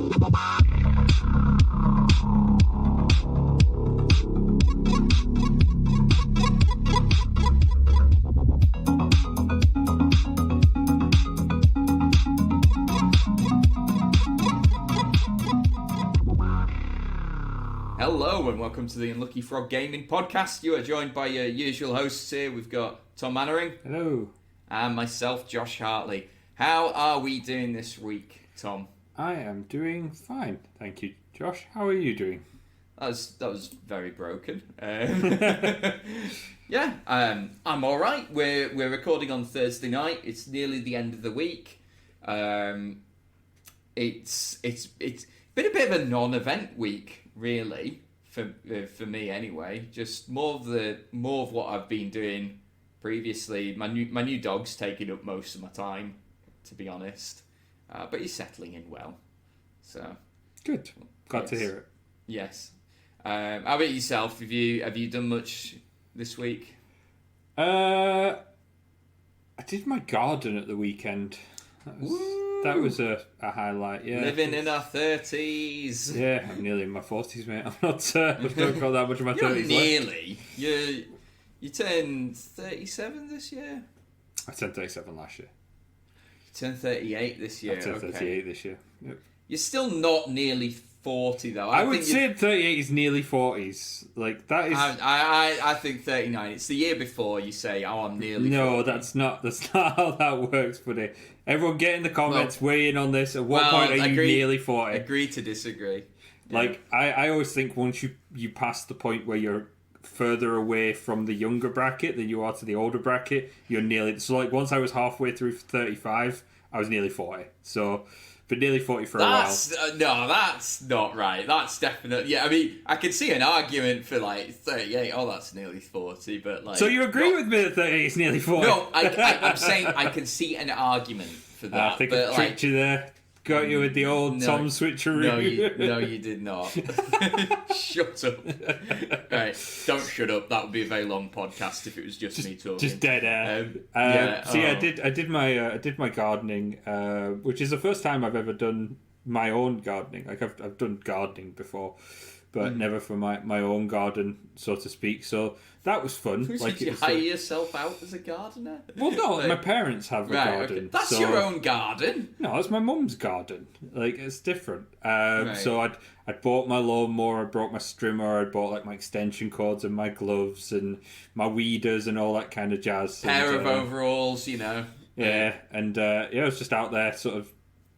Hello and welcome to the Unlucky Frog Gaming Podcast. You are joined by your usual hosts here. We've got Tom Mannering. Hello. And myself, Josh Hartley. How are we doing this week, Tom? I am doing fine, thank you, Josh. How are you doing? That was very broken. Yeah, I'm all right. We're recording on Thursday night. It's nearly the end of the week. It's been a bit of a non-event week, really, for me anyway. Just more of what I've been doing previously. My new dog's taking up most of my time, to be honest. But he's settling in well. So good. Glad to hear it. Yes. How about yourself? Have you done much this week? I did my garden at the weekend. That was a highlight. Yeah. Living in our 30s. Yeah, I'm nearly in my 40s, mate. I've not got that much of my 30s nearly. Left. You turned 37 this year? I turned 37 last year. You turned 38 this year. I turned 38 this year. Yep. You're still not nearly 40 though. I would say 38 is nearly 40s. Like that is. I think 39. It's the year before you say, "Oh, I'm nearly." No, 40. that's not how that works, buddy. Everyone, get in the comments, weigh in on this. At what point are you nearly 40? Agree to disagree. Like I always think once you pass the point where you're further away from the younger bracket than you are to the older bracket, you're nearly. So like once I was halfway through 35, I was nearly 40. So. But nearly 40 for a while. No, that's not right. That's definitely... Yeah, I mean, I can see an argument for, like, 38. Oh, that's nearly 40, but, like... So you agree with me that 38 is nearly 40? No, I'm saying I can see an argument for that. I think I tricked you there. Got you with the old Tom switcheroo. No, you did not. Shut up. Right, don't shut up. That would be a very long podcast if it was just me talking. Just dead air. I did my gardening, which is the first time I've ever done my own gardening. Like I've done gardening before, but never for my own garden, so to speak. So that was fun. Did you hire yourself out as a gardener? Well, no, my parents have a garden. Okay. That's your own garden. No, it's my mum's garden. Like it's different. So I'd bought my lawnmower, I brought my strimmer, I bought like my extension cords and my gloves and my weeders and all that kind of jazz. Pair of overalls, you know. Yeah, and I was just out there sort of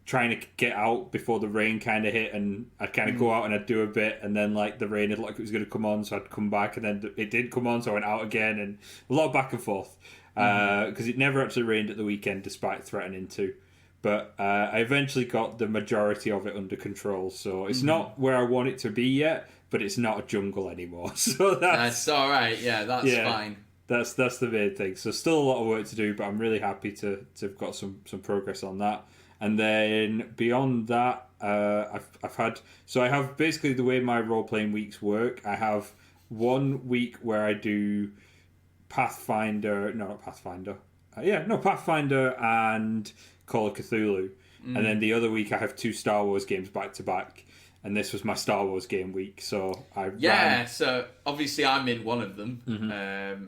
trying to get out before the rain kind of hit, and I'd kind of go out and I'd do a bit, and then like the rain had like it was going to come on, so I'd come back, and then it did come on, so I went out again, and a lot of back and forth because it never actually rained at the weekend despite threatening to. But I eventually got the majority of it under control, so it's not where I want it to be yet, but it's not a jungle anymore. So that's all right. Yeah, that's fine. That's the main thing. So still a lot of work to do, but I'm really happy to have got some progress on that. And then beyond that, I have basically the way my role-playing weeks work. I have 1 week where I do Pathfinder and Call of Cthulhu. And then the other week I have 2 Star Wars games back-to-back. And this was my Star Wars game week, so so obviously I'm in one of them,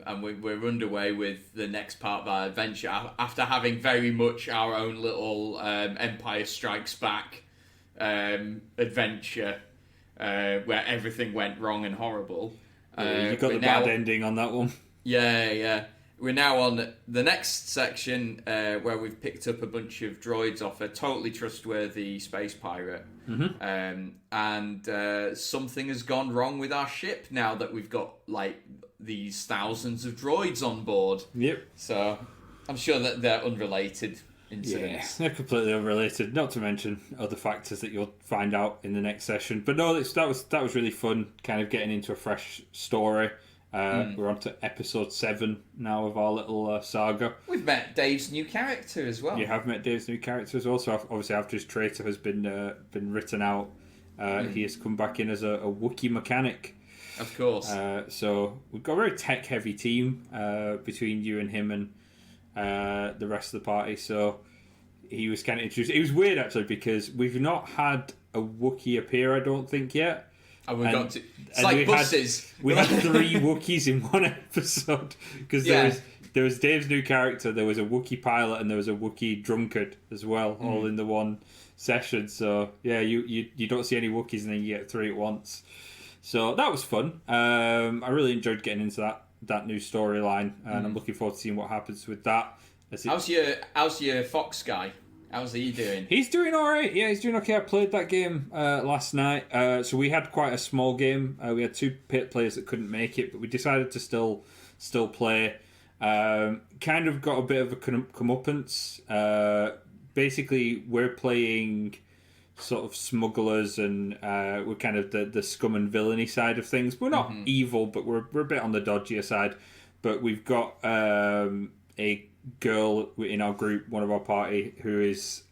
and we're underway with the next part of our adventure after having very much our own little Empire Strikes Back adventure where everything went wrong and horrible. You got the bad ending on that one. Yeah. We're now on the next section where we've picked up a bunch of droids off a totally trustworthy space pirate. And something has gone wrong with our ship now that we've got like these thousands of droids on board. Yep. So I'm sure that they're unrelated incidents. Yeah, they're completely unrelated. Not to mention other factors that you'll find out in the next session. But no, that was really fun. Kind of getting into a fresh story. We're on to episode 7 now of our little saga. We've met Dave's new character as well. You have met Dave's new character as well. So obviously after his traitor has been written out, he has come back in as a Wookiee mechanic. Of course. So we've got a very tech-heavy team between you and him and the rest of the party. So he was kind of introduced. It was weird actually because we've not had a Wookiee appear, I don't think, yet. And we got to... It's like buses. We had 3 Wookiees in one episode. Because there was Dave's new character, there was a Wookiee pilot, and there was a Wookiee drunkard as well, all in the one session. So, yeah, you don't see any Wookiees and then you get 3 at once. So that was fun. I really enjoyed getting into that new storyline, and I'm looking forward to seeing what happens with that. How's your Fox guy? How's he doing? He's doing all right. Yeah, he's doing okay. I played that game last night. So we had quite a small game. We had 2 pit players that couldn't make it, but we decided to still play. Kind of got a bit of a comeuppance. Basically, we're playing sort of smugglers, and we're kind of the scum and villainy side of things. We're not evil, but we're a bit on the dodgier side. But we've got a girl in our group, one of our party, who is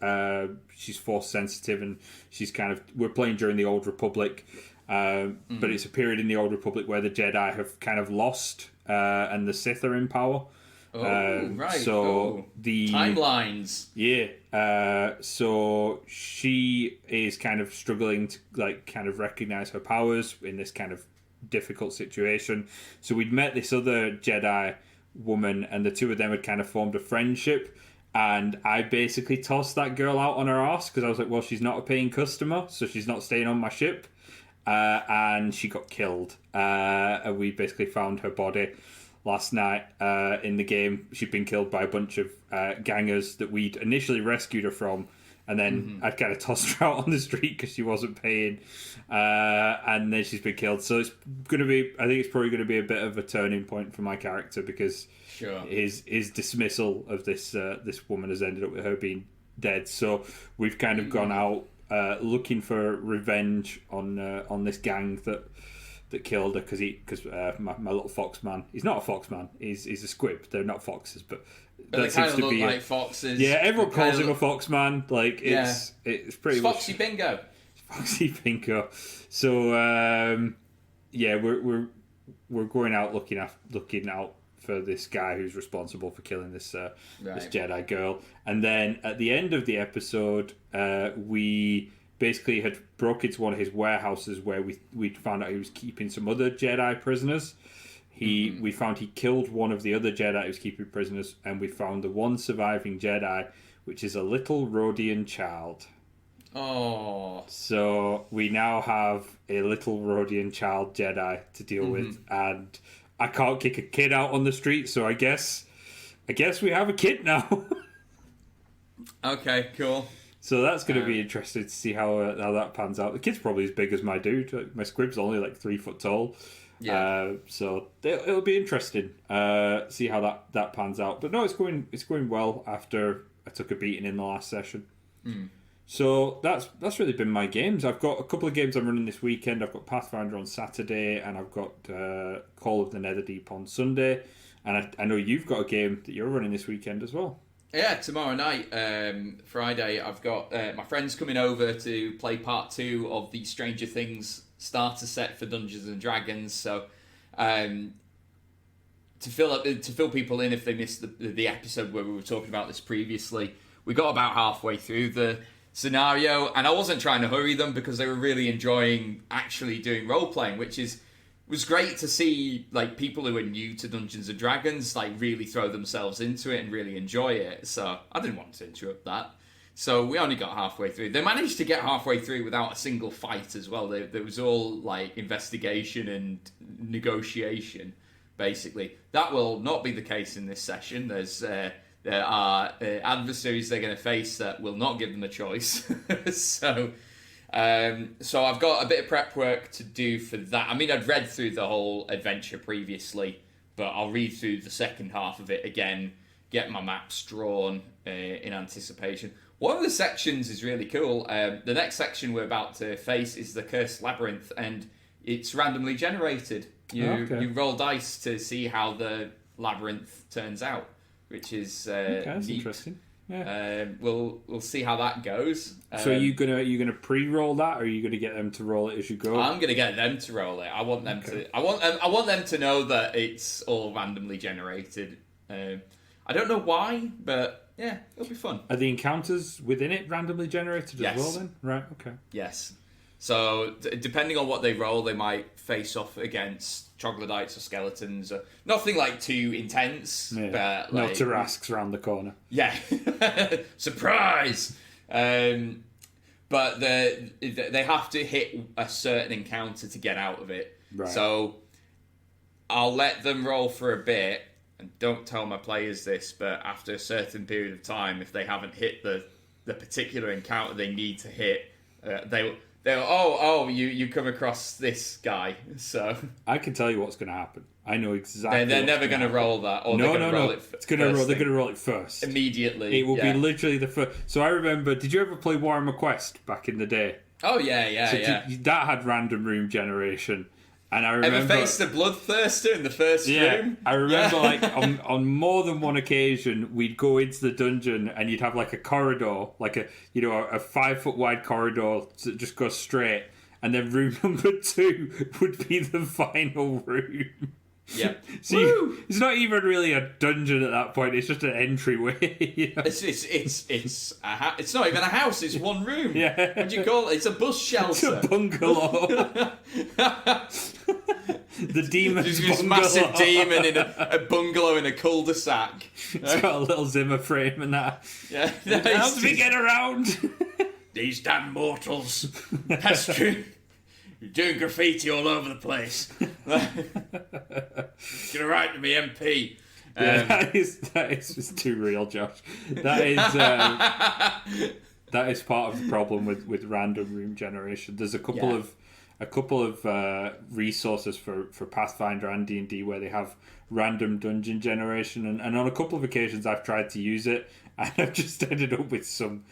she's force sensitive, and we're playing during the Old Republic, but it's a period in the Old Republic where the Jedi have kind of lost, and the Sith are in power. Right. So the timelines. Yeah. So she is kind of struggling to kind of recognize her powers in this kind of difficult situation. So we'd met this other Jedi woman, and the 2 of them had kind of formed a friendship, and I basically tossed that girl out on her arse because I was like, well, she's not a paying customer, so she's not staying on my ship, and she got killed, and we basically found her body last night in the game. She'd been killed by a bunch of gangers that we'd initially rescued her from, and then I'd kind of tossed her out on the street because she wasn't paying, and then she's been killed. So I think it's probably going to be a bit of a turning point for my character, because his dismissal of this woman has ended up with her being dead. So we've kind of gone out looking for revenge on this gang that killed her, because my little fox man, he's not a fox man, he's a squib. They're not foxes, but they kind of look like foxes. Yeah, everyone calls him a fox man. Like it's pretty much Foxy Bingo. Foxy Bingo. So we're going out looking out for this guy who's responsible for killing this Jedi girl. And then at the end of the episode, we basically had broke into one of his warehouses where we found out he was keeping some other Jedi prisoners. We found he killed one of the other Jedi who was keeping prisoners, and we found the one surviving Jedi, which is a little Rhodian child. Oh. So we now have a little Rhodian child Jedi to deal with, and I can't kick a kid out on the street, so I guess we have a kid now. Okay, cool. So that's going to be interesting to see how that pans out. The kid's probably as big as my dude. My squib's only like 3 foot tall. Yeah. So it'll be interesting. See how that pans out. But no, it's going well after I took a beating in the last session. So that's really been my games. I've got a couple of games I'm running this weekend. I've got Pathfinder on Saturday, and I've got Call of the Netherdeep on Sunday. And I know you've got a game that you're running this weekend as well. Yeah, tomorrow night, Friday, I've got my friends coming over to play part 2 of the Stranger Things starter set for Dungeons and Dragons. So, to fill people in if they missed the episode where we were talking about this previously, we got about halfway through the scenario, and I wasn't trying to hurry them because they were really enjoying actually doing role playing, which was great to see, like, people who are new to Dungeons and Dragons like really throw themselves into it and really enjoy it. So I didn't want to interrupt that. So we only got halfway through. They managed to get halfway through without a single fight as well. There was all like investigation and negotiation, basically. That will not be the case in this session. There are adversaries they're going to face that will not give them a choice. So I've got a bit of prep work to do for that. I mean, I'd read through the whole adventure previously, but I'll read through the second half of it again, get my maps drawn in anticipation. One of the sections is really cool. The next section we're about to face is the Cursed Labyrinth, and it's randomly generated. You roll dice to see how the labyrinth turns out, which is that's neat. interesting. Yeah. We'll see how that goes. So are you gonna pre-roll that, or are you gonna get them to roll it as you go? I'm gonna get them to roll it. I want them to. I want them to know that it's all randomly generated. I don't know why, but yeah, it'll be fun. Are the encounters within it randomly generated Yes. as well then? Right, okay. Yes. So depending on what they roll, they might face off against troglodytes or skeletons. Or, nothing like too intense, but no like, Tarrasques around the corner. Yeah. Surprise! But they have to hit a certain encounter to get out of it. Right. So I'll let them roll for a bit, and don't tell my players this, but after a certain period of time, if they haven't hit the particular encounter they need to hit, they'll you come across this guy. So I can tell you what's going to happen. I know exactly. They're never going to roll that, or no, they're going to roll it. It's going to roll. They're going to roll it first immediately. It will be literally the first. So I remember. Did you ever play Warhammer Quest back in the day? Oh yeah. That had random room generation, and I remember. Ever faced a bloodthirster in the first room? I remember like on more than one occasion we'd go into the dungeon and you'd have like a corridor, like a 5 foot wide corridor that just goes straight, and then room number 2 would be the final room. Yeah. So it's not even really a dungeon at that point. It's just an entryway. You know? It's not even a house. It's one room. Yeah. What do you call it? It's a bus shelter. It's a bungalow. The demon's This bungalow. massive demon in a bungalow in a cul-de-sac. It's got a little Zimmer frame and that. Yeah. Help me get around. These damn mortals. Pestering. You're doing graffiti all over the place. Get a right to me, MP. That is just too real, Josh. That is part of the problem with random room generation. There's a couple of resources for Pathfinder and D&D where they have random dungeon generation, and on a couple of occasions I've tried to use it, and I've just ended up with some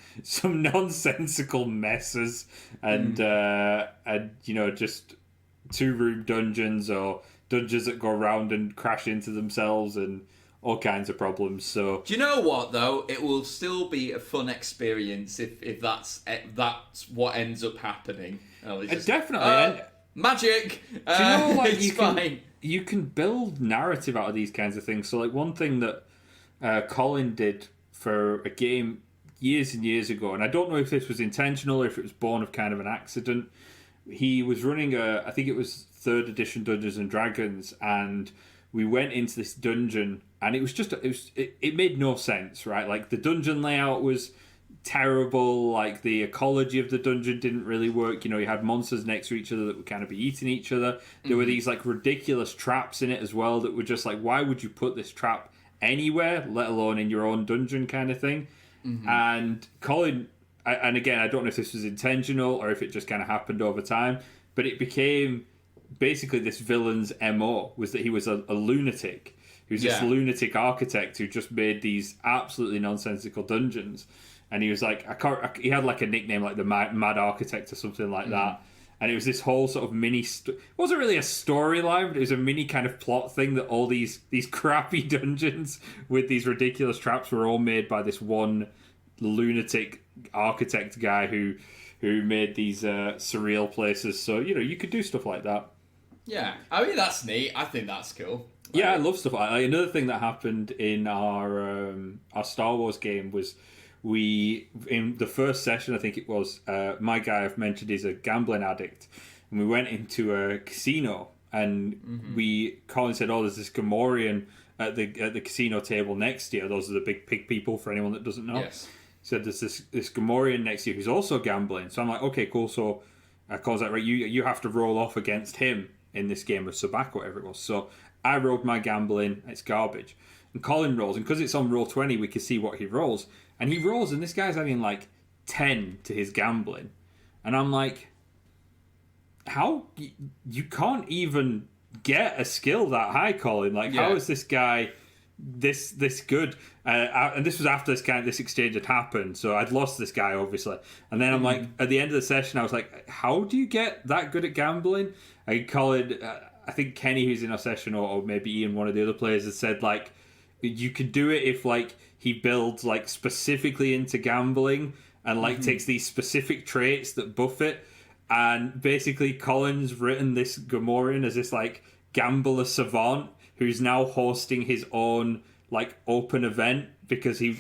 nonsensical messes, and just 2-room dungeons or dungeons that go around and crash into themselves and all kinds of problems. So do you know what though? It will still be a fun experience if that's what ends up happening. Definitely. Magic. Do you know, like, it's fine. You can build narrative out of these kinds of things. So like one thing that Colin did for a game years and years ago, and I don't know if this was intentional or if it was born of kind of an accident. He was running I think it was 3rd edition Dungeons and Dragons, and we went into this dungeon, and it was just it made no sense, right? Like the dungeon layout was terrible, like the ecology of the dungeon didn't really work. You had monsters next to each other that would kind of be eating each other. There were these like ridiculous traps in it as well that were just like, why would you put this trap anywhere, let alone in your own dungeon kind of thing. And Colin, and again, I don't know if this was intentional or if it just kind of happened over time, but it became basically this villain's MO was that he was a lunatic. He was this lunatic architect who just made these absolutely nonsensical dungeons. And he was like, he had like a nickname like the Mad Architect or something like that. And it was this whole sort of mini... it wasn't really a storyline, but it was a mini kind of plot thing that all these crappy dungeons with these ridiculous traps were all made by this one lunatic architect guy who made these surreal places. So, you could do stuff like that. Yeah, I mean, that's neat. I think that's cool. Yeah, I love stuff like that. Another thing that happened in our Star Wars game was... in the first session, I think it was, my guy I've mentioned is a gambling addict, and we went into a casino, and Colin said, there's this Gamorrean at the casino table next to you. Those are the big pig people, for anyone that doesn't know. Yes. He said there's this Gamorrean next to you who's also gambling. So I'm like, okay, cool. So Colin's like, right, you have to roll off against him in this game of Sabacc, whatever it was. So I rolled my gambling, it's garbage. And Colin rolls, and because it's on roll 20, we can see what he rolls. And he rolls, and this guy's having like 10 to his gambling. And I'm like, how? You can't even get a skill that high, Colin. Like, how is this guy this good? And this was after this exchange had happened. So I'd lost this guy, obviously. And then I'm like, at the end of the session, I was like, how do you get that good at gambling? And Colin, I think Kenny, who's in our session, or maybe Ian, one of the other players, had said, like, you could do it if, like, he builds like specifically into gambling and like takes these specific traits that buff it. And basically Colin's written this Gamorrean as this like gambler savant who's now hosting his own like open event because he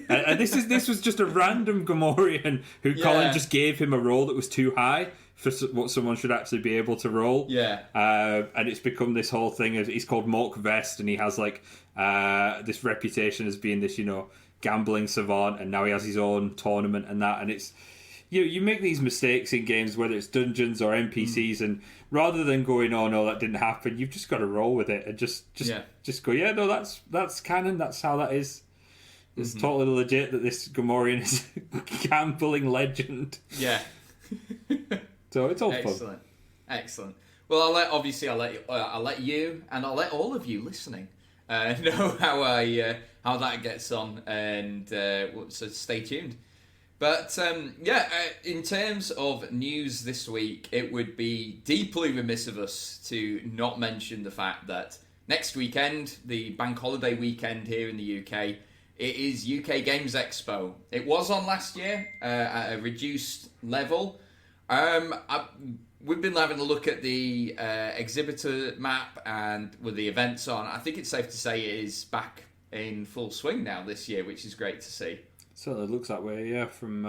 and this was just a random Gamorrean who Colin just gave him a roll that was too high for what someone should actually be able to roll. And it's become this whole thing of, he's called Mork Vest, and he has like this reputation as being this, you know, gambling savant, and now he has his own tournament and that, and it's you make these mistakes in games, whether it's dungeons or NPCs, and rather than going, oh no, that didn't happen, you've just got to roll with it and just go, yeah, no, that's canon, that's how that is. It's totally legit that this Gamorrean is a gambling legend. Yeah. So it's all fun. Excellent. Well, I'll let you, and I'll let all of you listening know how that gets on, and so stay tuned. But in terms of news this week, it would be deeply remiss of us to not mention the fact that next weekend, the bank holiday weekend here in the UK, it is UK Games Expo. It was on last year at a reduced level. We've been having a look at the exhibitor map and with the events on. I think it's safe to say it is back in full swing now this year, which is great to see. Certainly looks that way, yeah, from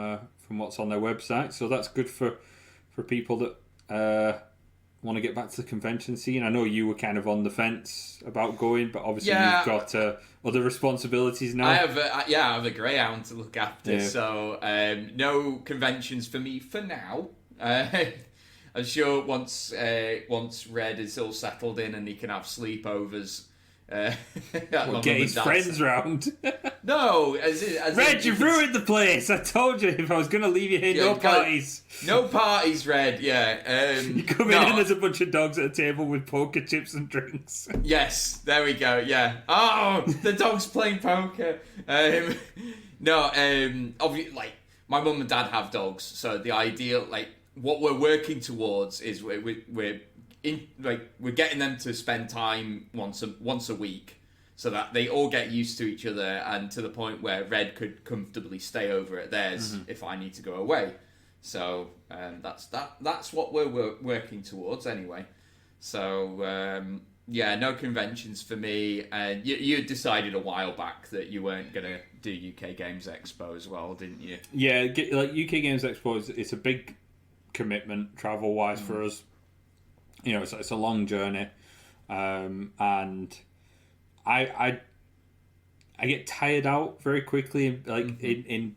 what's on their website. So that's good for people that want to get back to the convention scene. I know you were kind of on the fence about going, but obviously you've got other responsibilities now. I have a greyhound to look after, so no conventions for me for now. I'm sure once Red is all settled in and he can have sleepovers. Get his friends round. No, Red, you've ruined the place. I told you if I was going to leave you here, no parties. No parties, Red. Yeah. You come in and there's a bunch of dogs at a table with poker chips and drinks. Yes, there we go. Yeah. Oh, the dog's playing poker. Obviously, like my mum and dad have dogs, so the ideal, like what we're working towards is we're getting them to spend time once a week, so that they all get used to each other, and to the point where Red could comfortably stay over at theirs if I need to go away. So that's what we're working towards anyway. So no conventions for me. And you decided a while back that you weren't gonna do UK Games Expo as well, didn't you? Yeah, like UK Games Expo it's a big commitment travel wise for us. You know, it's a long journey, and I get tired out very quickly. Like in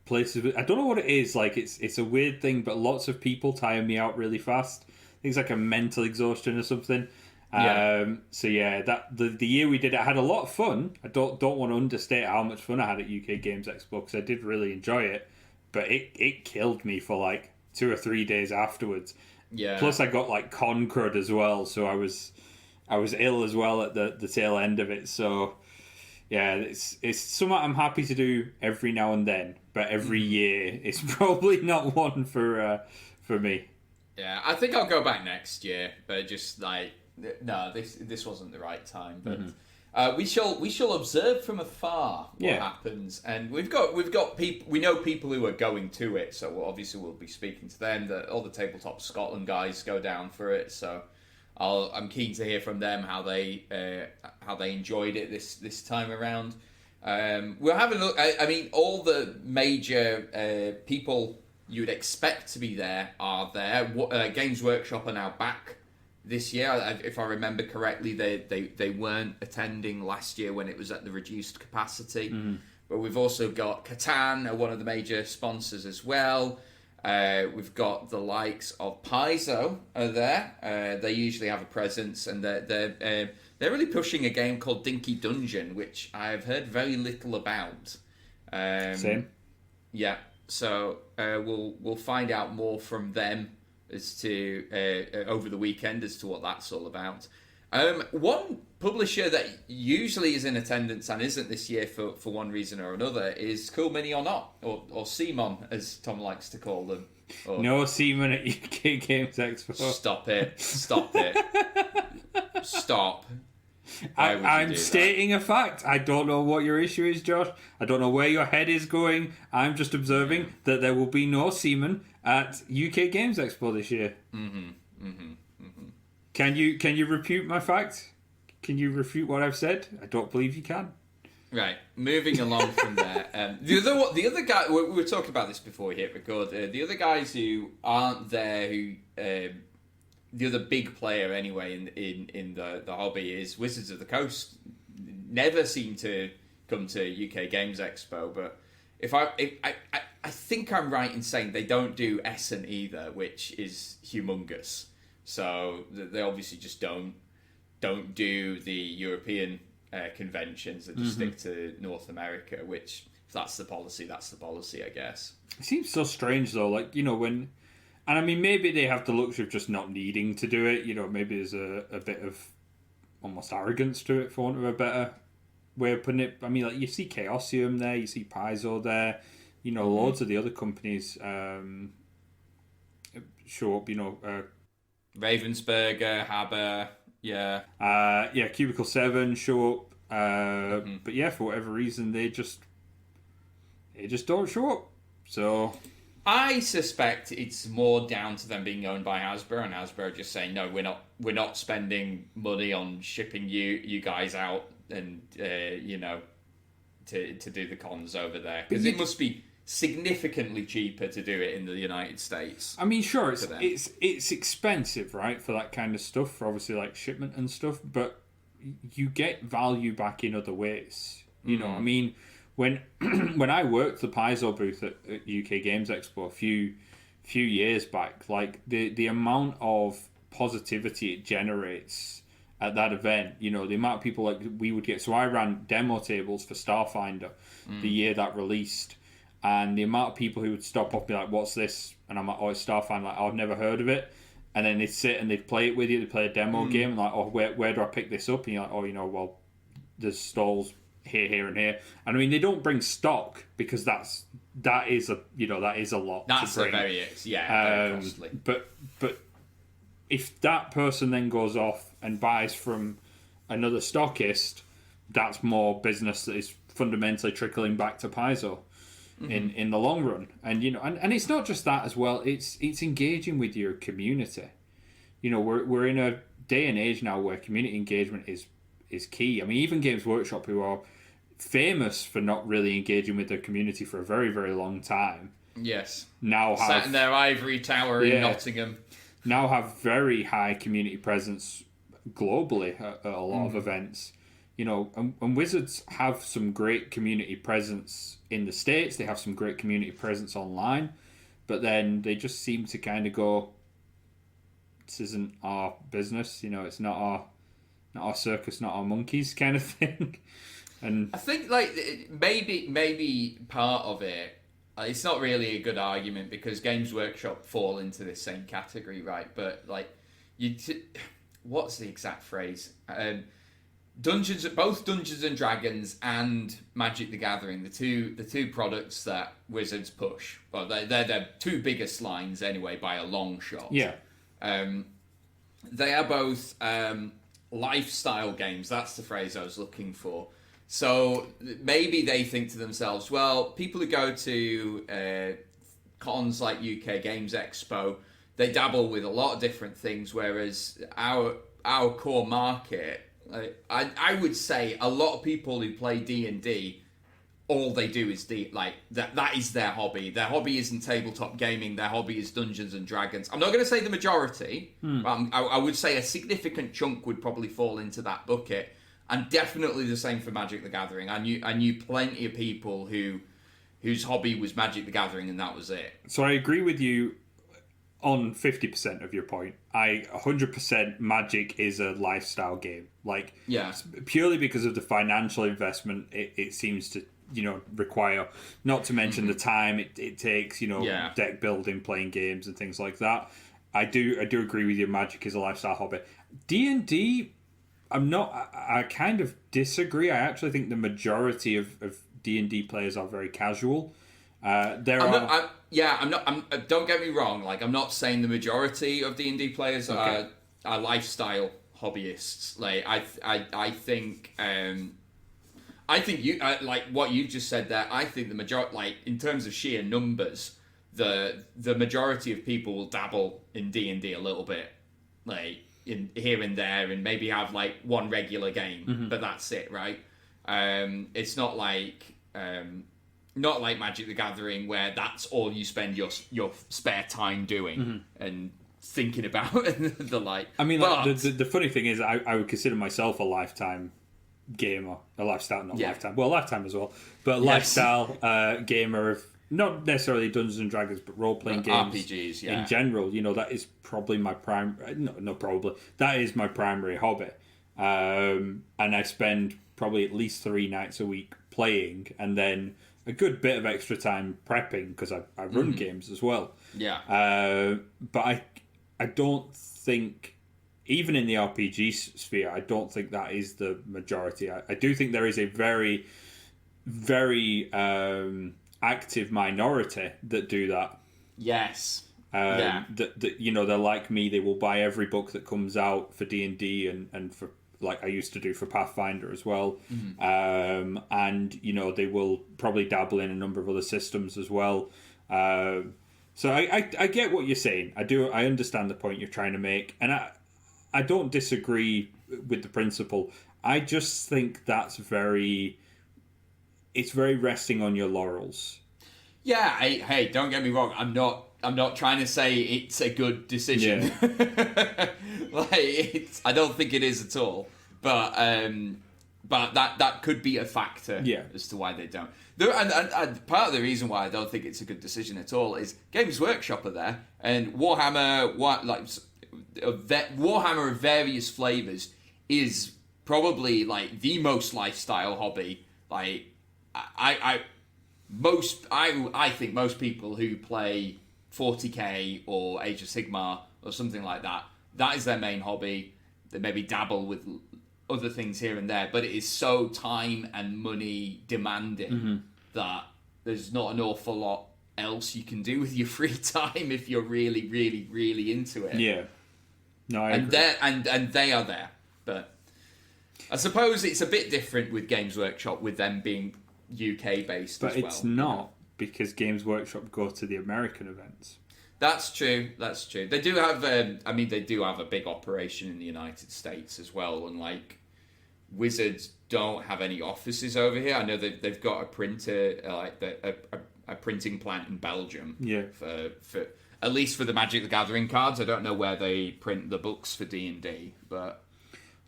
places, I don't know what it is. Like it's a weird thing, but lots of people tire me out really fast. I think it's like a mental exhaustion or something. So that the year we did it, I had a lot of fun. I don't want to understate how much fun I had at UK Games Expo, because I did really enjoy it, but it killed me for like 2 or 3 days afterwards. Yeah. Plus, I got like con crud as well, so I was ill as well at the tail end of it. So, yeah, it's something I'm happy to do every now and then, but every year it's probably not one for me. Yeah, I think I'll go back next year, but just like no, this wasn't the right time. But we shall observe from afar what happens, and we've got people. We know people who are going to it, so we'll be speaking to them. All the Tabletop Scotland guys go down for it, so I'm keen to hear from them how they enjoyed it this time around. We're having a look. I mean, all the major people you would expect to be there are there. Games Workshop are now back this year. If I remember correctly, they weren't attending last year when it was at the reduced capacity. But we've also got Catan, one of the major sponsors as well. We've got the likes of Paizo are there. They usually have a presence, and they're really pushing a game called Dinky Dungeon, which I've heard very little about. Same. Yeah. So we'll find out more from them as to over the weekend as to what that's all about. One publisher that usually is in attendance and isn't this year for one reason or another is Cool Mini or Not, or CMON as Tom likes to call them. No CMON at UK Games Expo. Stop it. Stop. I'm stating a fact. I don't know what your issue is, Josh. I don't know where your head is going. I'm just observing that there will be no seamen at UK Games Expo this year. Can you refute my fact? Can you refute what I've said? I don't believe you can. Right, moving along from there. The other guy, we were talking about this before we hit record. The other guys who aren't there, the other big player anyway in the hobby is Wizards of the Coast. Never seem to come to UK Games Expo, but I think I'm right in saying they don't do Essen either, which is humongous. So they obviously just don't do the European conventions. They just stick to North America, which if that's the policy, I guess. It seems so strange though, like, you know, when, and I mean, maybe they have the luxury of just not needing to do it, you know, maybe there's a bit of almost arrogance to it, for want of a better way of putting it. I mean, like, you see Chaosium there, you see Paizo there, you know, loads of the other companies show up, you know. Ravensburger, Haber, yeah. Cubicle 7 show up. But yeah, for whatever reason, they just don't show up. So I suspect it's more down to them being owned by Hasbro, and Hasbro just saying, no, we're not spending money on shipping you guys out and you know, to do the cons over there, because it must be significantly cheaper to do it in the United States. I mean, sure, it's expensive, right, for that kind of stuff, for obviously like shipment and stuff, but you get value back in other ways. You know, I mean, when I worked the Paizo booth at UK Games Expo a few years back, like the amount of positivity it generates at that event, you know, the amount of people like we would get. So I ran demo tables for Starfinder the year that released, and the amount of people who would stop up and be like, "What's this?" And I'm like, "Oh, it's Starfinder." Like, I've never heard of it. And then they'd sit and they'd play it with you. They'd play a demo game, and like, "Oh, where do I pick this up?" And you're like, "Oh, you know, well, there's stalls here, and here." And I mean, they don't bring stock because that is a lot. That's to bring. very costly. But if that person then goes off and buys from another stockist, that's more business that is fundamentally trickling back to Paizo in the long run. And you know, and it's not just that as well. It's engaging with your community. You know, we're in a day and age now where community engagement is key. I mean, even Games Workshop, who are famous for not really engaging with their community for a very, very long time. Yes. Now sat in their ivory tower in Nottingham. Now have very high community presence globally at a lot of events. You know, and Wizards have some great community presence in the States. They have some great community presence online. But then they just seem to kind of go, this isn't our business. You know, it's not our circus, not our monkeys kind of thing. And I think like maybe part of it, it's not really a good argument because Games Workshop fall into this same category, right? But like what's the exact phrase? Both Dungeons and Dragons and Magic the Gathering, the two products that Wizards push. Well, they're their two biggest lines anyway by a long shot. Yeah. They are both lifestyle games. That's the phrase I was looking for. So maybe they think to themselves, well, people who go to cons like UK Games Expo, they dabble with a lot of different things, whereas our core market, I would say a lot of people who play D&D, all they do is that is their hobby. Their hobby isn't tabletop gaming. Their hobby is Dungeons and Dragons. I'm not going to say the majority, but I would say a significant chunk would probably fall into that bucket. And definitely the same for Magic the Gathering. I knew plenty of people whose hobby was Magic the Gathering, and that was it. So I agree with you on 50% of your point. 100% Magic is a lifestyle game. Like, yeah, purely because of the financial investment it seems to, you know, require. Not to mention the time it takes, you know, deck building, playing games and things like that. I do agree with you. Magic is a lifestyle hobby. D&D, I kind of disagree. I actually think the majority of D&D players are very casual. Don't get me wrong. Like, I'm not saying the majority of D&D players are lifestyle hobbyists. Like, I think you like what you just said there. I think the majority, like in terms of sheer numbers, the majority of people will dabble in D&D a little bit, like in here and there, and maybe have like one regular game, but that's it, right? It's not like Magic the Gathering where that's all you spend your spare time doing and thinking about the like. I mean, but, the funny thing is, I would consider myself a lifetime gamer, a lifestyle, not lifetime, well, lifetime as well, but lifestyle gamer of not necessarily Dungeons and Dragons, but role playing games, RPGs, in general. You know, that is probably my that is my primary hobby, and I spend probably at least 3 nights a week playing, and then a good bit of extra time prepping because I run games as well. Yeah. But I don't think, even in the RPG sphere, I don't think that is the majority. I do think there is a very, very active minority that do that. Yes. That you know, they're like me. They will buy every book that comes out for D&D and for, like I used to do for Pathfinder as well. And you know, they will probably dabble in a number of other systems as well. So I get what you're saying. I understand the point you're trying to make, and I don't disagree with the principle. I just think it's very resting on your laurels. Yeah, hey, don't get me wrong. I'm not trying to say it's a good decision. Yeah. I don't think it is at all. But that could be a factor as to why they don't. And part of the reason why I don't think it's a good decision at all is Games Workshop are there, and Warhammer of various flavors is probably like the most lifestyle hobby. Like I think most people who play 40k or Age of Sigmar or something like that is their main hobby. They maybe dabble with other things here and there, but it is so time and money demanding that there's not an awful lot else you can do with your free time if you're really, really, really into it. Yeah. No, I agree. And they are there. But I suppose it's a bit different with Games Workshop, with them being UK based as well. But it's not, because Games Workshop go to the American events. That's true. They do have. They do have a big operation in the United States as well. And like, Wizards don't have any offices over here. I know that they've got a printer, a printing plant in Belgium. Yeah. For at least for the Magic the Gathering cards. I don't know where they print the books for D&D, but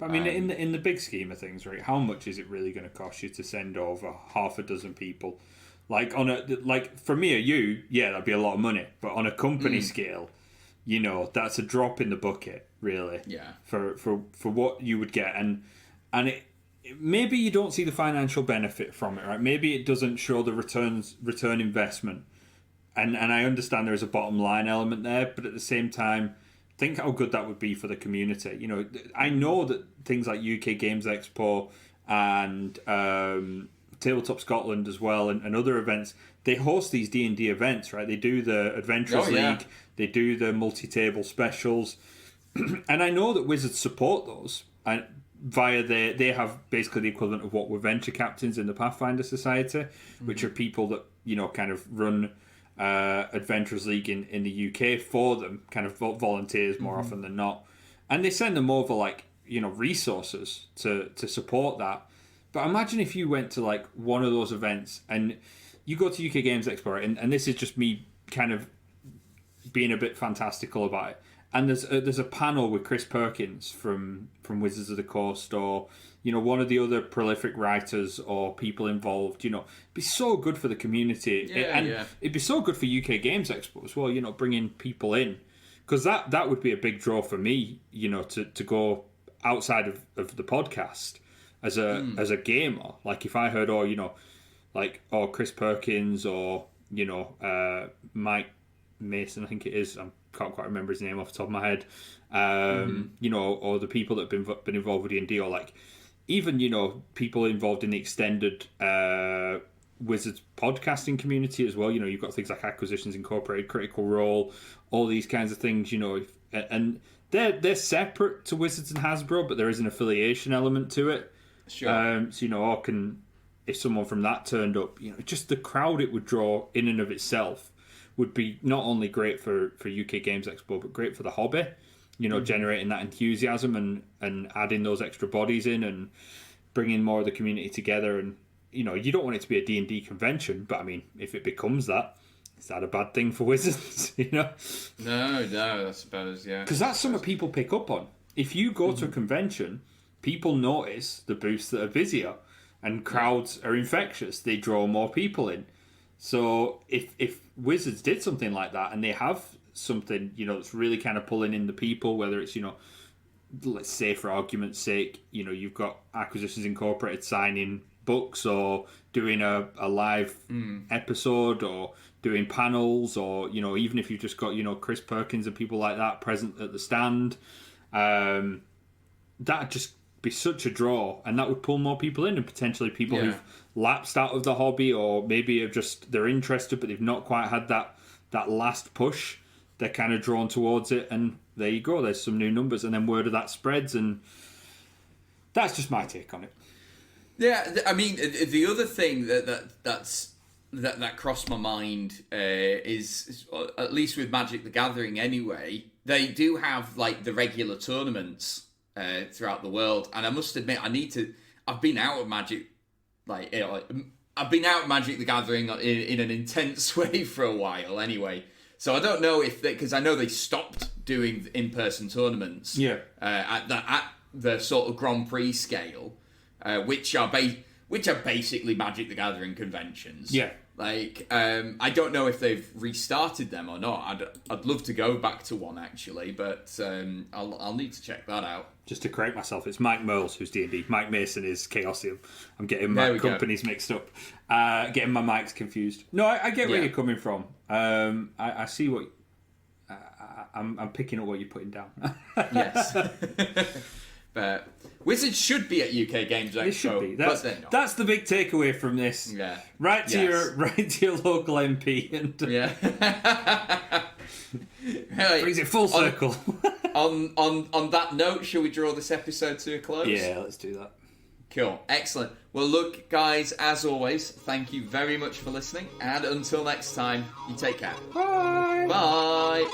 I mean, in the big scheme of things, right? How much is it really going to cost you to send over half a dozen people? Like for me or you, yeah, that'd be a lot of money. But on a company scale, you know, that's a drop in the bucket, really. Yeah. For what you would get, and it maybe you don't see the financial benefit from it, right? Maybe it doesn't show the return investment, and I understand there is a bottom line element there, but at the same time, think how good that would be for the community. You know, I know that things like UK Games Expo and Tabletop Scotland as well, and other events, they host these D&D events, right? They do the Adventurers League, they do the multi-table specials, and I know that Wizards support those via they have basically the equivalent of what were venture captains in the Pathfinder Society, which are people that, you know, kind of run Adventurers League in the UK for them, kind of volunteers more often than not, and they send them over, like, you know, resources to support that. But imagine if you went to like one of those events and you go to UK Games Expo, and this is just me kind of being a bit fantastical about it, and there's a panel with Chris Perkins from Wizards of the Coast, or, you know, one of the other prolific writers or people involved. You know, it'd be so good for the community, it'd be so good for UK Games Expo as well. You know, bringing people in, because that would be a big draw for me. You know, to go outside of the podcast. As a gamer, like if I heard, Chris Perkins, or, you know, Mike Mason, I think it is, I can't quite remember his name off the top of my head, you know, or the people that have been involved with D&D, or like even, you know, people involved in the extended Wizards podcasting community as well. You know, you've got things like Acquisitions Incorporated, Critical Role, all these kinds of things, you know, and they're separate to Wizards and Hasbro, but there is an affiliation element to it. Sure. So, you know, if someone from that turned up, you know, just the crowd it would draw in and of itself would be not only great for UK Games Expo, but great for the hobby. You know, generating that enthusiasm and adding those extra bodies in, and bringing more of the community together. And you don't want it to be a D&D convention, but I mean, if it becomes that, is that a bad thing for Wizards? No, I suppose, yeah. Because that's something people pick up on. If you go to a convention, people notice the booths that are busier, and crowds are infectious. They draw more people in. So if Wizards did something like that, and they have something, that's really kind of pulling in the people, whether it's, let's say for argument's sake, you've got Acquisitions Incorporated signing books, or doing a live episode, or doing panels, or even if you've just got Chris Perkins and people like that present at the stand, that'd just be such a draw, and that would pull more people in, and potentially people who've lapsed out of the hobby, or maybe they're interested but they've not quite had that last push. They're kind of drawn towards it, and there you go, there's some new numbers, and then word of that spreads, and that's just my take on it. Yeah, I mean, the other thing that crossed my mind is, at least with Magic the Gathering anyway, they do have like the regular tournaments throughout the world, and I must admit, I've been out of Magic, I've been out of Magic the Gathering in an intense way for a while anyway. So I don't know because I know they stopped doing in-person tournaments. At the sort of Grand Prix scale, which are basically Magic the Gathering conventions. Yeah. I don't know if they've restarted them or not. I'd love to go back to one actually, but I'll need to check that out. Just to correct myself, it's Mike Merles who's D&D. Mike Mason is Chaosium. I'm getting my companies mixed up. Getting my mics confused. No, I get where you're coming from. I see what... I'm picking up what you're putting down. Yes. But Wizards should be at UK Games Expo. They should be. That's the big takeaway from this. Yeah. Write to your local MP and brings it full circle. On that note, shall we draw this episode to a close? Yeah, let's do that. Cool. Excellent. Well, look, guys, as always, thank you very much for listening, and until next time, you take care. Bye. Bye.